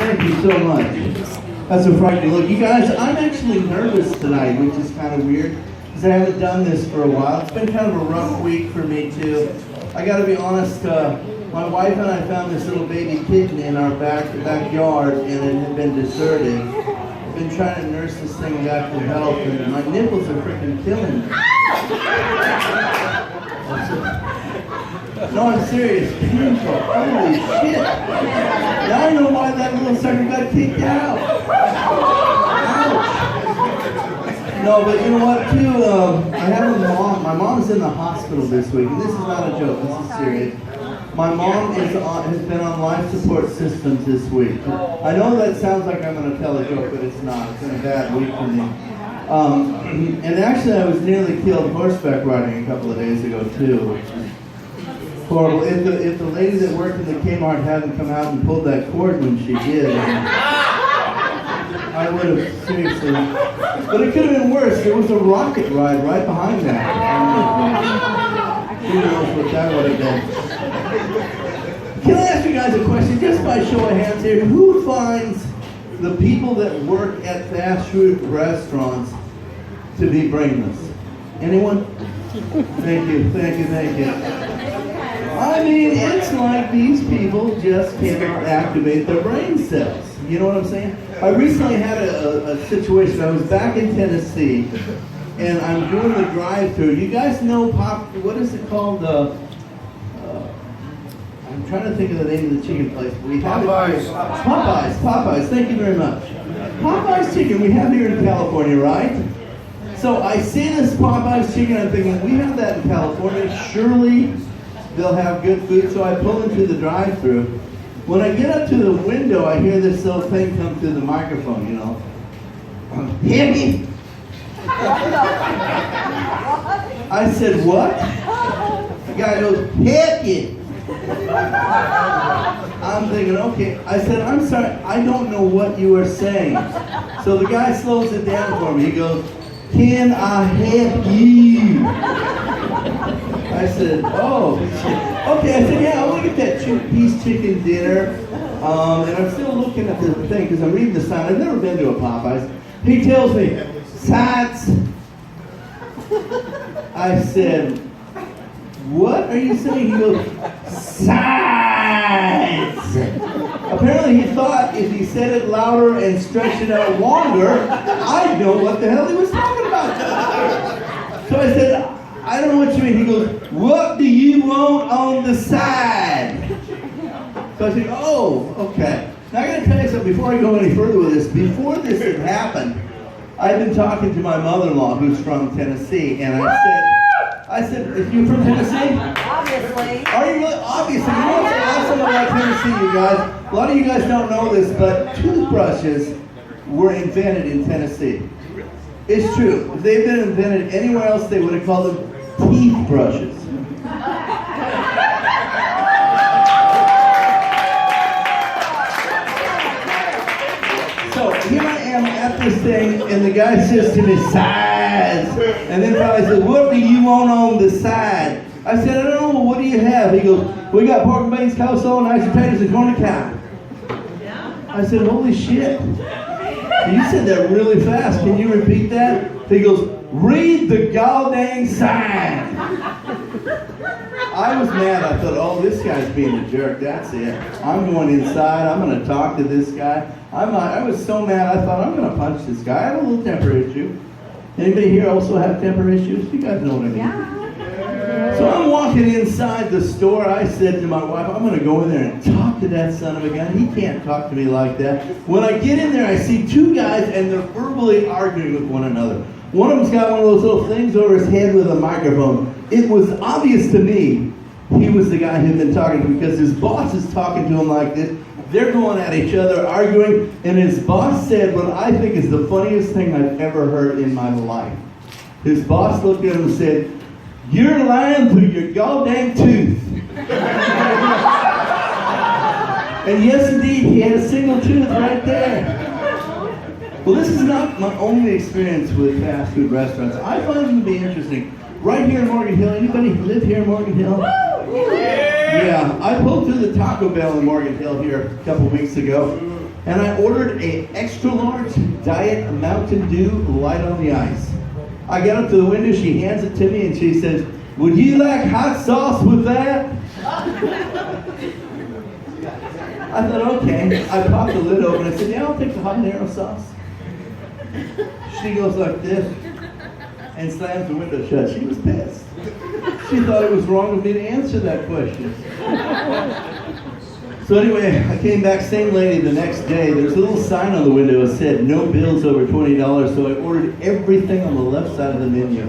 Thank you so much. That's a frightening look. You guys, I'm actually nervous tonight, which is kind of weird, because I haven't done this for a while. It's been kind of a rough week for me, too. I got to be honest, my wife and I found this little baby kitten in our backyard, and it had been deserted. I've been trying to nurse this thing back to health, and my nipples are freaking killing me. No, I'm serious. Painful. Holy shit. Now I know why that little sucker got kicked out. Ouch. No, but you know what, too? I have a mom. My mom's in the hospital this week, and this is not a joke. This is serious. My mom has been on life support systems this week. I know that sounds like I'm going to tell a joke, but it's not. It's been a bad week for me. And actually, I was nearly killed horseback riding a couple of days ago, too. Horrible. If the lady that worked in the Kmart hadn't come out and pulled that cord when she did, I would have seriously. But it could have been worse. There was a rocket ride right behind that. Who knows what that would have been. Can I ask you guys a question, just by show of hands here? Who finds the people that work at fast food restaurants to be brainless? Anyone? Thank you, thank you, thank you. I mean, it's like these people just cannot activate their brain cells. You know what I'm saying? I recently had a situation. I was back in Tennessee, and I'm doing the drive-thru. You guys know what is it called? I'm trying to think of the name of the chicken place. We have Popeyes. Popeyes. Thank you very much. Popeyes chicken we have here in California, right? So I see this Popeyes chicken. I'm thinking, we have that in California. Surely they'll have good food. So I pull into the drive-thru. When I get up to the window, I hear this little thing come through the microphone, you know. Hear me? I said, what? The guy goes, heck it. I'm thinking, okay. I said, I'm sorry, I don't know what you are saying. So the guy slows it down for me. He goes, can I help you? I said, oh, okay. I said, yeah, I want to get that two-piece chicken dinner. And I'm still looking at the thing because I'm reading the sign. I've never been to a Popeyes. He tells me, sides. I said, what are you saying? He goes, sides. Apparently he thought if he said it louder and stretched it out longer, I'd know what the hell he was talking about. So I said, I don't know what you mean. He goes, what do you want on the side? So I said, oh, okay. Now I got to tell you something before I go any further with this. Before this had happened, I've been talking to my mother-in-law who's from Tennessee, and I said, are you from Tennessee? Obviously. Are you really? Obviously. You know what's awesome about Tennessee, you guys? A lot of you guys don't know this, but toothbrushes were invented in Tennessee. It's true. If they'd been invented anywhere else, they would have called them teeth brushes. So here I am at this thing, and the guy says to me, sides. And then finally says, what do you want on the side? I said, I don't know, what do you have? He goes, we got pork and beans, coleslaw, mashed potatoes, and corn on the cob. I said, holy shit. You said that really fast. Can you repeat that? He goes, read the goddamn sign. I was mad. I thought, oh, this guy's being a jerk. That's it. I'm going inside. I'm going to talk to this guy. I was so mad. I thought, I'm going to punch this guy. I have a little temper issue. Anybody here also have temper issues? You guys know what I mean. Yeah. So I'm walking inside the store. I said to my wife, I'm going to go in there and talk to that son of a gun. He can't talk to me like that. When I get in there, I see two guys, and they're verbally arguing with one another. One of them's got one of those little things over his head with a microphone. It was obvious to me he was the guy who'd been talking to him because his boss is talking to him like this. They're going at each other, arguing, and his boss said what I think is the funniest thing I've ever heard in my life. His boss looked at him and said, you're lying through your goddamn tooth. And yes, indeed, he had a single tooth right there. Well, this is not my only experience with fast food restaurants. I find them to be interesting. Right here in Morgan Hill, anybody live here in Morgan Hill? Yeah, I pulled through the Taco Bell in Morgan Hill here a couple weeks ago. and I ordered a extra large Diet Mountain Dew light on the ice. I got up to the window, she hands it to me, and she says, "Would you like hot sauce with that?" I thought, okay. I popped the lid open. I said, "Yeah, I'll take the habanero sauce." She goes like this and slams the window shut. She was pissed. She thought it was wrong of me to answer that question. So anyway, I came back, same lady the next day. There's a little sign on the window that said, "No bills over $20, so I ordered everything on the left side of the menu.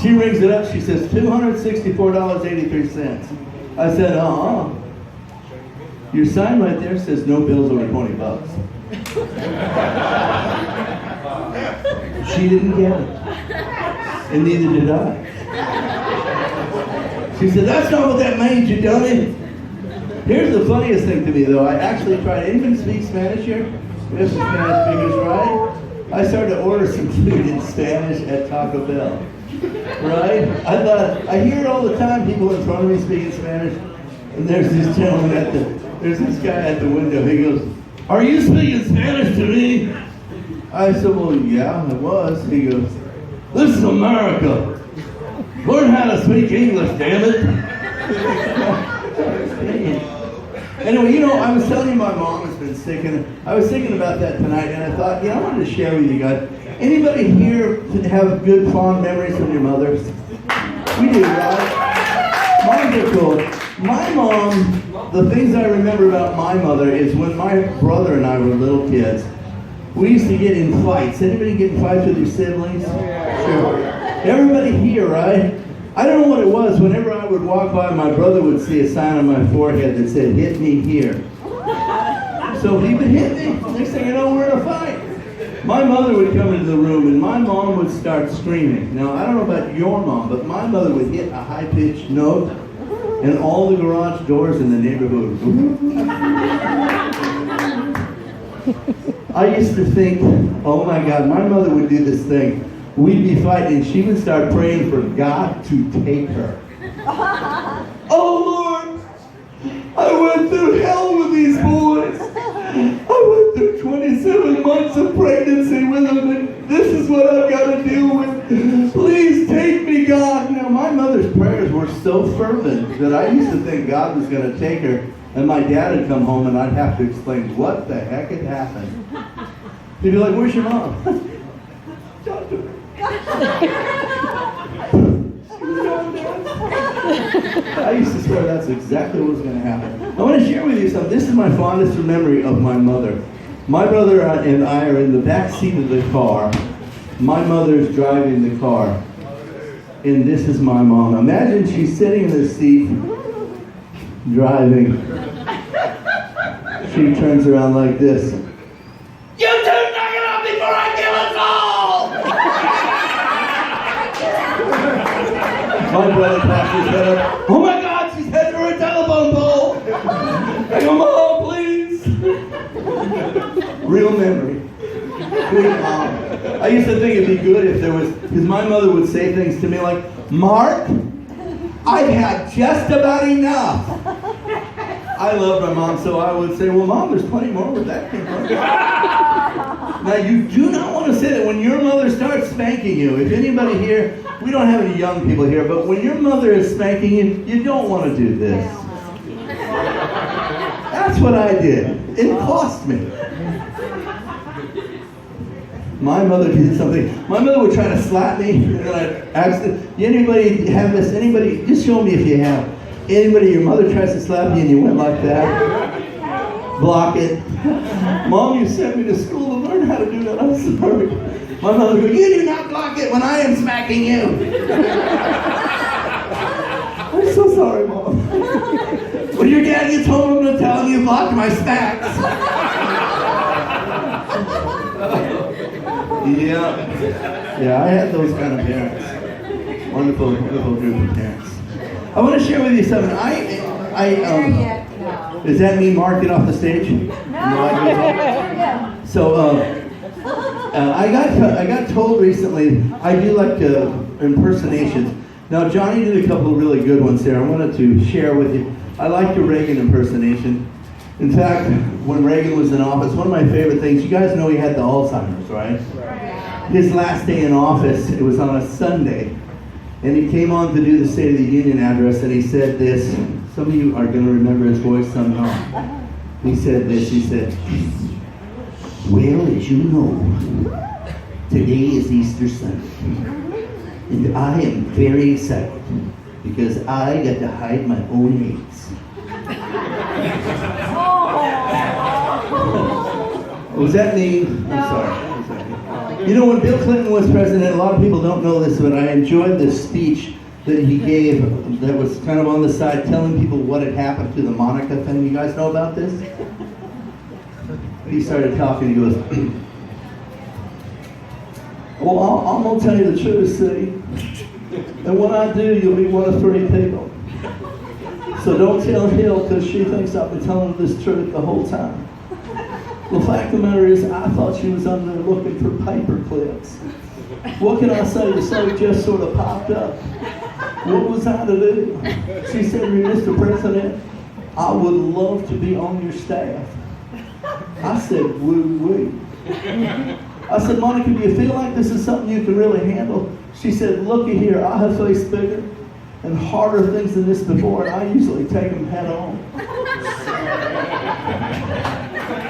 She rings it up, she says, $264.83. I said, Your sign right there says no bills over $20. She didn't get it. And neither did I. She said, "That's not what that means, you dummy." Here's the funniest thing to me, though. I actually tried. Anyone speak Spanish here? We have some Spanish speakers, right? I started to order some food in Spanish at Taco Bell. Right? I thought, I hear it all the time, people in front of me speaking Spanish. And there's this gentleman there's this guy at the window. He goes, "Are you speaking Spanish to me?" I said, "Well, yeah, I was." He goes, "This is America. Learn how to speak English, damn it." Anyway, I was telling you my mom has been sick, and I was thinking about that tonight, and I thought, I wanted to share with you guys. Anybody here have good, fond memories from your mothers? We do, right? Moms are cool. My mom, the things I remember about my mother is when my brother and I were little kids, we used to get in fights. Anybody get in fights with your siblings? Sure. Everybody here, right? I don't know what it was. Whenever I would walk by, my brother would see a sign on my forehead that said, "Hit me here." So he would hit me. Next thing I know, we're in a fight. My mother would come into the room, and my mom would start screaming. Now, I don't know about your mom, but my mother would hit a high-pitched note, and all the garage doors in the neighborhood would I used to think, oh my God, my mother would do this thing. We'd be fighting, and she would start praying for God to take her. "Oh Lord, I went through hell with these boys. I went through 27 months of pregnancy with them, and this is what I've got to deal with. Please take me, God." Now, my mother's prayers were so fervent that I used to think God was going to take her, and my dad would come home, and I'd have to explain what the heck had happened. He'd be like, "Where's your mom?" "Talk to her." I used to swear that's exactly what was going to happen. I want to share with you something. This is my fondest memory of my mother. My brother and I are in the back seat of the car. My mother's driving the car. And this is my mom. Imagine she's sitting in the seat, driving. She turns around like this. "You two knock it off before I kill us all!" My brother pops his head up. "Oh my God, she's heading for a telephone pole!" I go, "Mom, please." Real memory. Good mom. I used to think it'd be good if there was, because my mother would say things to me like, "Mark, I've had just about enough." I love my mom, so I would say, "Well, Mom, there's plenty more where that came from." Now, you do not want to say that when your mother starts spanking you. If anybody here, we don't have any young people here, but when your mother is spanking you, you don't want to do this. That's what I did. It cost me. My mother did something. My mother would try to slap me, and then I'd ask them, "Anybody have this? Anybody? Just show me if you have. Anybody, your mother tries to slap you and you went like that? Block it. Mom, you sent me to school to learn how to do that. I'm sorry." My mother would go, "You do not block it when I am smacking you." I'm so sorry, Mom. When your dad gets home, I'm going to tell him you blocked my smacks. Yeah, I had those kind of parents. Wonderful, wonderful group of parents. I want to share with you something. Does that mean Mark get off the stage? No. So I got told recently I do like impersonations. Now Johnny did a couple of really good ones there. I wanted to share with you. I like your Reagan impersonation. In fact, when Reagan was in office, one of my favorite things, you guys know he had the Alzheimer's, right? His last day in office, it was on a Sunday, and he came on to do the State of the Union address, and he said this. Some of you are going to remember his voice, some don't. He said this, he said, "Well, as you know, today is Easter Sunday, and I am very excited because I got to hide my own eggs." Was that mean? I'm sorry. You know, when Bill Clinton was president, a lot of people don't know this, but I enjoyed this speech that he gave that was kind of on the side telling people what had happened to the Monica thing. You guys know about this? He started talking, he goes, "Well, I'm going to tell you the truth, see? And when I do, you'll be one of 3 people. So don't tell Hill, because she thinks I've been telling her this truth the whole time. The fact of the matter is, I thought she was under there looking for paper clips. What can I say? The subject just sort of popped up. What was I to do? She said to me, Mr. President, I would love to be on your staff." I said, woo-wee. I said, "Monica, do you feel like this is something you can really handle?" She said, "Looky here, I have faced bigger and harder things than this before, and I usually take them head on."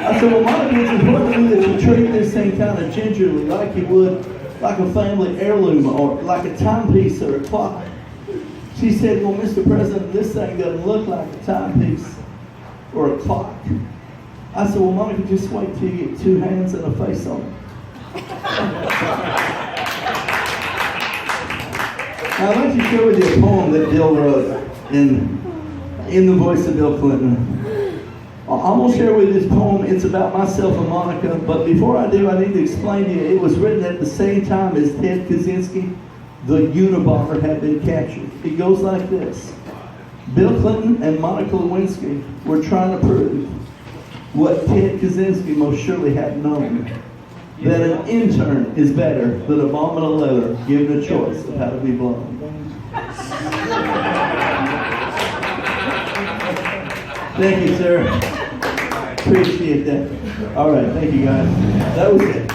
I said, "Well, Monica, it's important to me that you treat this thing kind of gingerly, like you would like a family heirloom or like a timepiece or a clock." She said, "Well, Mr. President, this thing doesn't look like a timepiece or a clock." I said, "Well, Monica, just wait till you get 2 hands and a face on it." Now, I'd like to share with you a poem that Bill wrote in the voice of Bill Clinton. I'm going to share with you this poem. It's about myself and Monica, but before I do, I need to explain to you, it was written at the same time as Ted Kaczynski, the Unabomber, had been captured. It goes like this. Bill Clinton and Monica Lewinsky were trying to prove what Ted Kaczynski most surely had known, that an intern is better than a bomb in a leather given a choice of how to be blown. Thank you, sir. Appreciate that. All right, thank you, guys. That was it.